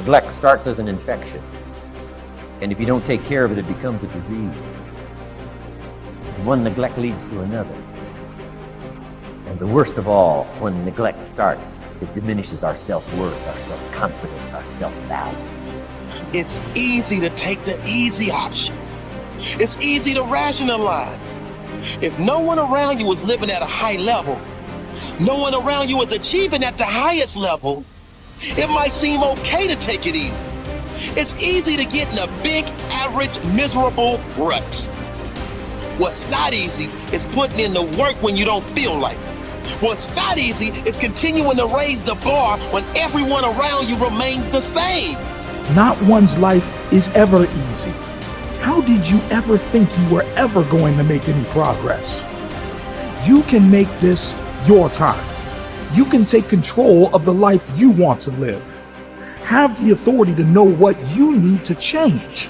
Neglect starts as an infection, and if you don't take care of it, it becomes a disease. And one neglect leads to another. And the worst of all, when neglect starts, it diminishes our self-worth, our self-confidence, our self-value. It's easy to take the easy option. It's easy to rationalize. If no one around you is living at a high level, no one around you is achieving at the highest level, it might seem okay to take it easy. It's easy to get in a big, average, miserable rut. What's not easy is putting in the work when you don't feel like it. What's not easy is continuing to raise the bar when everyone around you remains the same. Not one's life is ever easy. How did you ever think you were ever going to make any progress? You can make this your time. You can take control of the life you want to live. Have the authority to know what you need to change,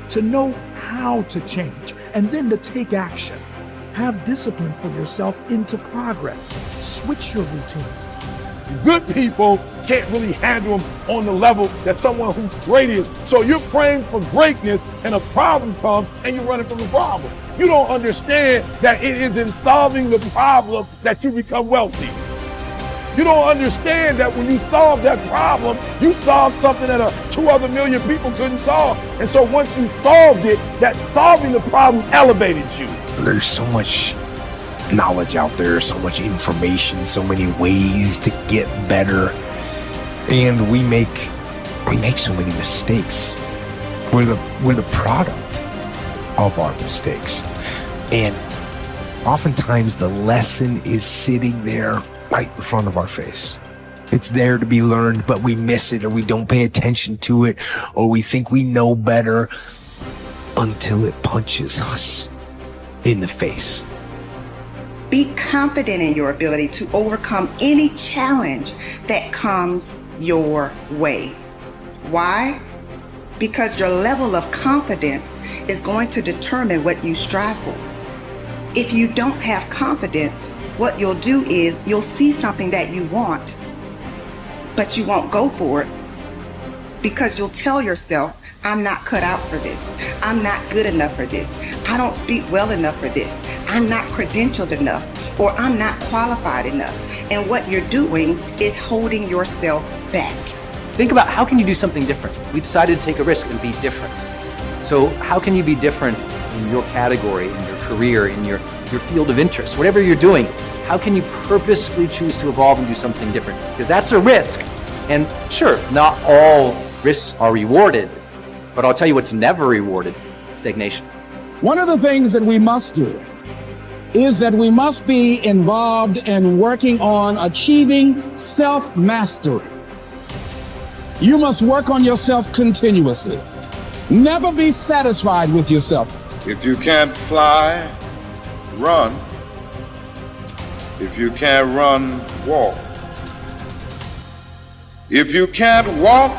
to know how to change, and then to take action. Have discipline for yourself into progress. Switch your routine. Good people can't really handle them on the level that someone who's great is. So you're praying for greatness and a problem comes and you're running from the problem. You don't understand that it is in solving the problem that you become wealthy. You don't understand that when you solve that problem, you solve something that 2 other million people couldn't solve. And so once you solved it, that solving the problem elevated you. There's so much knowledge out there, so much information, so many ways to get better. And we make so many mistakes. We're the product of our mistakes. And oftentimes the lesson is sitting there right in front of our face. It's there to be learned, but we miss it, or we don't pay attention to it, or we think we know better until it punches us in the face. Be confident in your ability to overcome any challenge that comes your way. Why? Because your level of confidence is going to determine what you strive for. If you don't have confidence, what you'll do is you'll see something that you want, but you won't go for it because you'll tell yourself, I'm not cut out for this. I'm not good enough for this. I don't speak well enough for this. I'm not credentialed enough, or I'm not qualified enough. And what you're doing is holding yourself back. Think about, how can you do something different? We decided to take a risk and be different. So how can you be different in your category, in your career, in your field of interest, whatever you're doing? How can you purposefully choose to evolve and do something different? Because that's a risk. And sure, not all risks are rewarded, but I'll tell you what's never rewarded: stagnation. One of the things that we must do is that we must be involved in working on achieving self-mastery. You must work on yourself continuously. Never be satisfied with yourself. If you can't fly, run. If you can't run, walk. If you can't walk,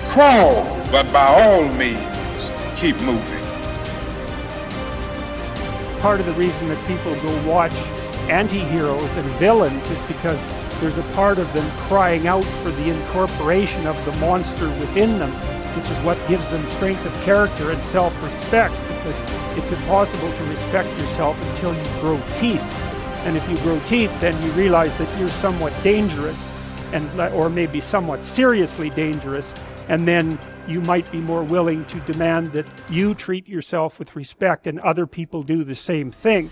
crawl. But by all means, keep moving. Part of the reason that people go watch anti-heroes and villains is because there's a part of them crying out for the incorporation of the monster within them, which is what gives them strength of character and self-respect, because it's impossible to respect yourself until you grow teeth. And if you grow teeth, then you realize that you're somewhat dangerous, or maybe somewhat seriously dangerous, and then you might be more willing to demand that you treat yourself with respect and other people do the same thing.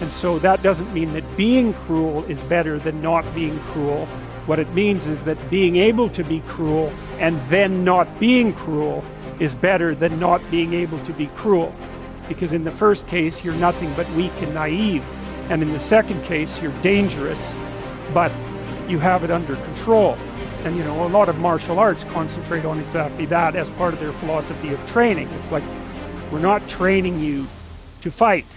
And so that doesn't mean that being cruel is better than not being cruel. What it means is that being able to be cruel and then not being cruel is better than not being able to be cruel. Because in the first case, you're nothing but weak and naive. And in the second case, you're dangerous, but you have it under control. And a lot of martial arts concentrate on exactly that as part of their philosophy of training. It's like, we're not training you to fight.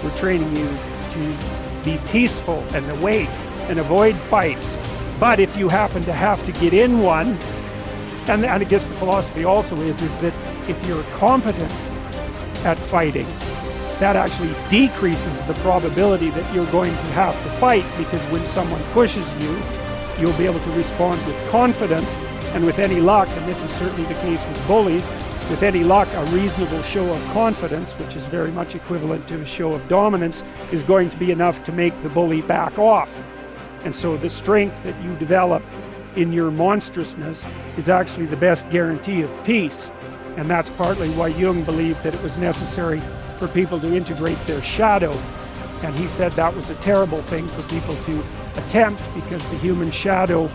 We're training you to be peaceful and awake and avoid fights. But if you happen to have to get in one, and I guess the philosophy also is that if you're competent at fighting, that actually decreases the probability that you're going to have to fight, because when someone pushes you, you'll be able to respond with confidence, and with any luck, and this is certainly the case with bullies, with any luck, a reasonable show of confidence, which is very much equivalent to a show of dominance, is going to be enough to make the bully back off. And so the strength that you develop in your monstrousness is actually the best guarantee of peace. And that's partly why Jung believed that it was necessary for people to integrate their shadow. And he said that was a terrible thing for people to attempt, because the human shadow,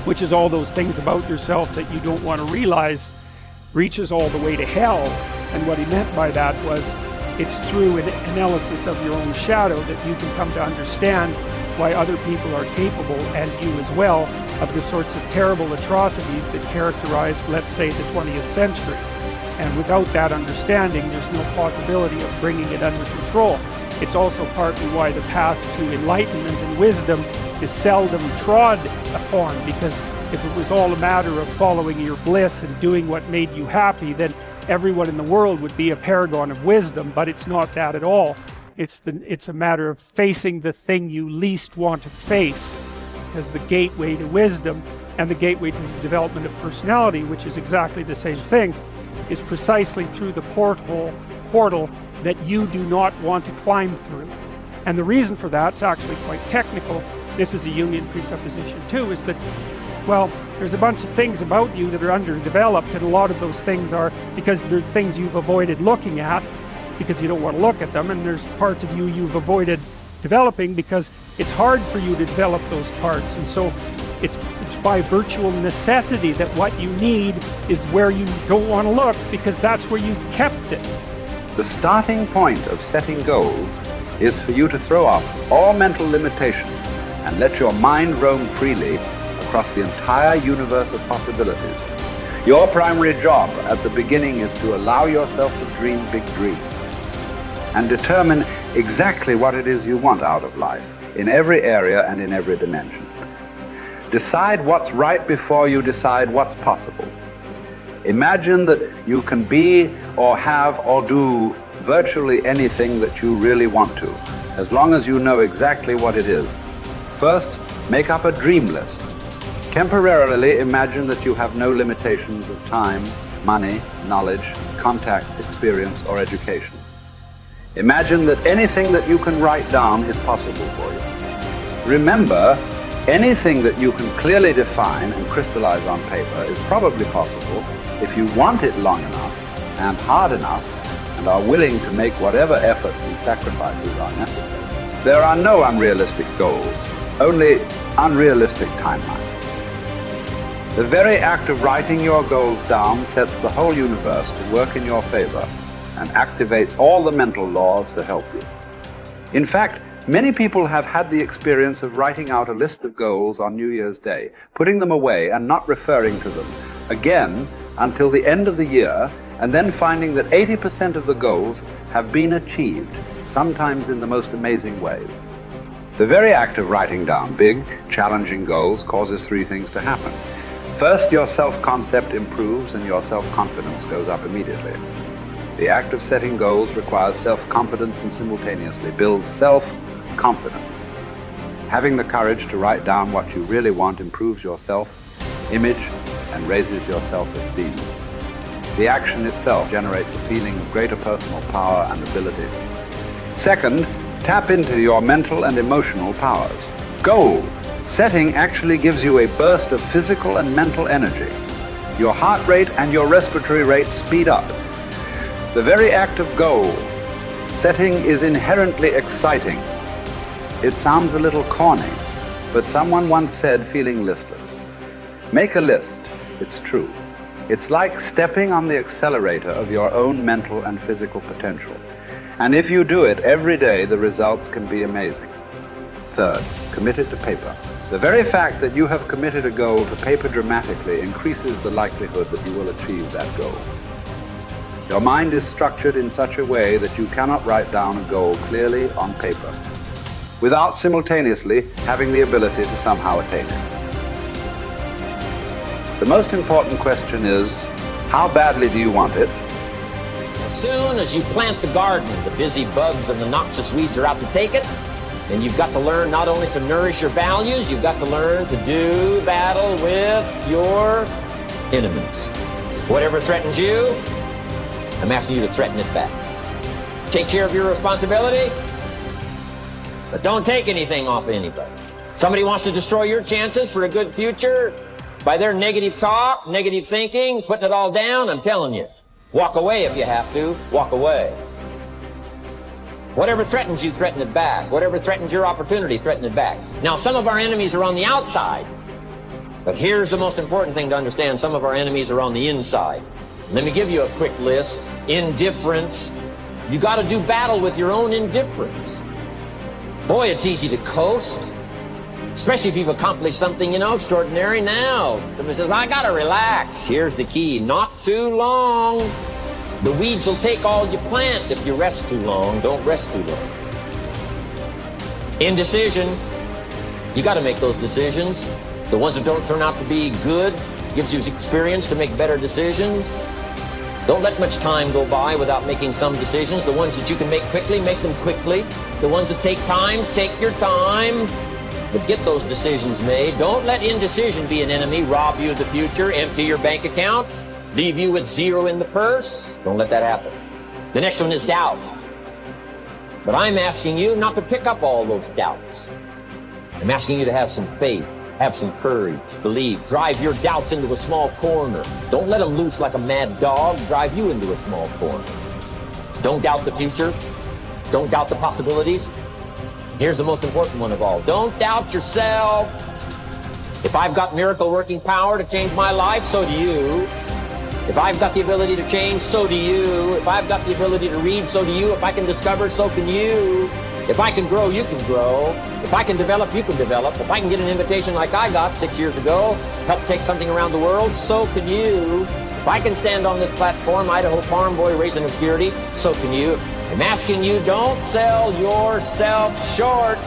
which is all those things about yourself that you don't want to realize, reaches all the way to hell. And what he meant by that was, it's through an analysis of your own shadow that you can come to understand why other people are capable, and you as well, of the sorts of terrible atrocities that characterize, let's say, the 20th century. And without that understanding, there's no possibility of bringing it under control. It's also partly why the path to enlightenment and wisdom is seldom trod upon, because if it was all a matter of following your bliss and doing what made you happy, then everyone in the world would be a paragon of wisdom. But it's not that at all. It's a matter of facing the thing you least want to face as the gateway to wisdom, and the gateway to the development of personality, which is exactly the same thing, is precisely through the portal that you do not want to climb through. And the reason for that's actually quite technical. This is a Jungian presupposition too, is that, well, there's a bunch of things about you that are underdeveloped, and a lot of those things are because there's things you've avoided looking at because you don't want to look at them, and there's parts of you you've avoided developing because it's hard for you to develop those parts. And so it's by virtual necessity that what you need is where you don't want to look, because that's where you've kept it. The starting point of setting goals is for you to throw off all mental limitations and let your mind roam freely across the entire universe of possibilities. Your primary job at the beginning is to allow yourself to dream big dreams and determine exactly what it is you want out of life, in every area and in every dimension. Decide what's right before you decide what's possible. Imagine that you can be or have or do virtually anything that you really want to, as long as you know exactly what it is. First, make up a dream list. Temporarily imagine that you have no limitations of time, money, knowledge, contacts, experience, or education. Imagine that anything that you can write down is possible for you. Remember, anything that you can clearly define and crystallize on paper is probably possible if you want it long enough and hard enough and are willing to make whatever efforts and sacrifices are necessary. There are no unrealistic goals, only unrealistic timelines. The very act of writing your goals down sets the whole universe to work in your favor and activates all the mental laws to help you. In fact, many people have had the experience of writing out a list of goals on New Year's Day, putting them away and not referring to them again until the end of the year, and then finding that 80% of the goals have been achieved, sometimes in the most amazing ways. The very act of writing down big, challenging goals causes three things to happen. First, your self-concept improves and your self-confidence goes up immediately. The act of setting goals requires self-confidence and simultaneously builds self-confidence. Having the courage to write down what you really want improves your self-image and raises your self-esteem. The action itself generates a feeling of greater personal power and ability. Second, tap into your mental and emotional powers. Goal setting actually gives you a burst of physical and mental energy. Your heart rate and your respiratory rate speed up. The very act of goal setting is inherently exciting. It sounds a little corny, but someone once said, feeling listless. Make a list, it's true. It's like stepping on the accelerator of your own mental and physical potential. And if you do it every day, the results can be amazing. Third, commit it to paper. The very fact that you have committed a goal to paper dramatically increases the likelihood that you will achieve that goal. Your mind is structured in such a way that you cannot write down a goal clearly on paper without simultaneously having the ability to somehow attain it. The most important question is, how badly do you want it? As soon as you plant the garden, the busy bugs and the noxious weeds are out to take it. And you've got to learn not only to nourish your values, you've got to learn to do battle with your enemies. Whatever threatens you, I'm asking you to threaten it back. Take care of your responsibility, but don't take anything off of anybody. Somebody wants to destroy your chances for a good future by their negative talk, negative thinking, putting it all down. I'm telling you, walk away if you have to. Walk away. Whatever threatens you, threaten it back. Whatever threatens your opportunity, threaten it back. Now, some of our enemies are on the outside, but here's the most important thing to understand. Some of our enemies are on the inside. Let me give you a quick list. Indifference. You got to do battle with your own indifference. Boy, it's easy to coast, especially if you've accomplished something, extraordinary. Now, somebody says, I got to relax. Here's the key. Not too long. The weeds will take all you plant if you rest too long. Don't rest too long. Indecision. You got to make those decisions. The ones that don't turn out to be good gives you experience to make better decisions. Don't let much time go by without making some decisions. The ones that you can make quickly, make them quickly. The ones that take time, take your time. But get those decisions made. Don't let indecision be an enemy, rob you of the future, empty your bank account, leave you with zero in the purse. Don't let that happen. The next one is doubt. But I'm asking you not to pick up all those doubts. I'm asking you to have some faith, have some courage, believe. Drive your doubts into a small corner. Don't let them loose like a mad dog. Drive you into a small corner. Don't doubt the future. Don't doubt the possibilities. Here's the most important one of all. Don't doubt yourself. If I've got miracle working power to change my life, so do you. If I've got the ability to change, so do you. If I've got the ability to read, so do you. If I can discover, so can you. If I can grow, you can grow. If I can develop, you can develop. If I can get an invitation like I got 6 years ago, help take something around the world, so can you. If I can stand on this platform, Idaho farm boy raising obscurity, so can you. I'm asking you, don't sell yourself short.